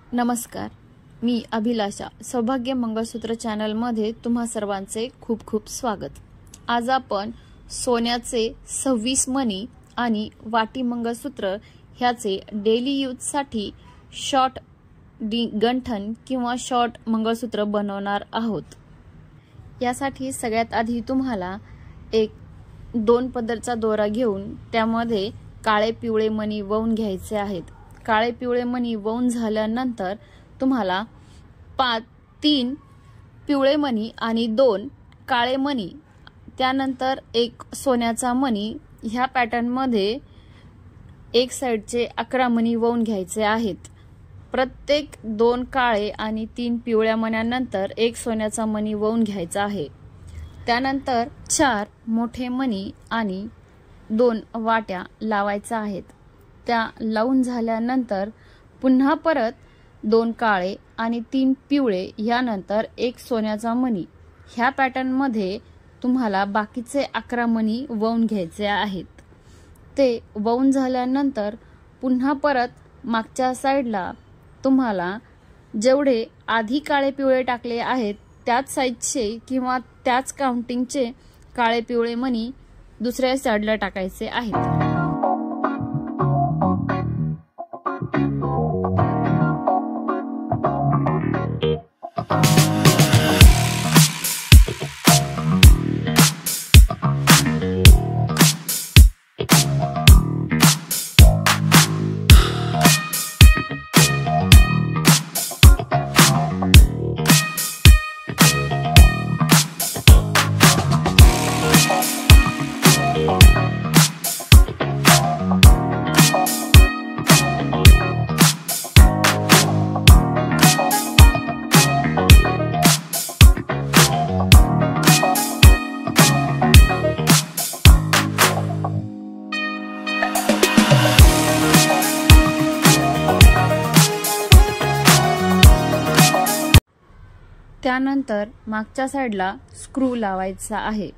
नमस्कार, मी अभिलाषा सौभाग्य मंगळसूत्र चॅनल मध्ये तुम्हा सर्वांचे खूप खूप स्वागत। आज आपण सोन्याचे 26 मणी आणि वाटी मंगळसूत्र ह्याचे डेली यूज साठी शॉर्ट गंठन किंवा शॉर्ट मंगळसूत्र बनवणार आहोत। यासाठी सगळ्यात आधी तुम्हाला एक 2 पदरचा दोरा घेऊन त्यामध्ये काळे पिवळे मणी ववून घ्यायचे आहेत। काळे पिवळे मणी ववून झाल्यानंतर तुम्हाला 3 पिवळे मणी आणि 2 काळे मणी, त्यानंतर एक सोन्याचा मणी, ह्या पॅटर्न मध्ये एक साइडचे 11 मणी ववून घ्यायचे आहेत। प्रत्येक 2 काळे आणि 3 पिवळ्या मण्यांनंतर एक सोन्याचा मणी ववून घ्यायचा आहे। त्यानंतर 4 मोठे मणी आणि 2 वाट्या लावायच्या आहेत। त्या लावून झाल्यानंतर पुन्हा परत 2 काळे आणि 3 पिवळे, यानंतर एक सोन्याचा मणी, ह्या पॅटर्न मध्ये तुम्हाला बाकीचे 11 मणी ववून घ्यायचे आहेत। ते ववून झाल्यानंतर पुन्हा परत मागच्या साइडला तुम्हाला जेवढे आधी काळे पिवळे टाकले आहेत त्याच साइजचे किंवा त्याच काउंटिंगचे काळे पिवळे मणी दुसऱ्या साइडला टाकायचे आहेत। त्यानंतर मागच्या साइडला स्क्रू लावायचा आहे।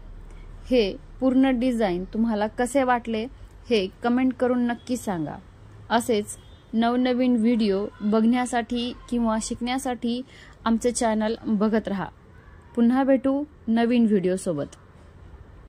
हे पूर्ण डिझाइन तुम्हाला कसे वाटले हे कमेंट करून नक्की सांगा। असेच नवनवीन व्हिडिओ बघण्यासाठी किंवा शिकण्यासाठी आमचे चॅनल बघत रहा। पुन्हा भेटू नवीन व्हिडिओ सोबत।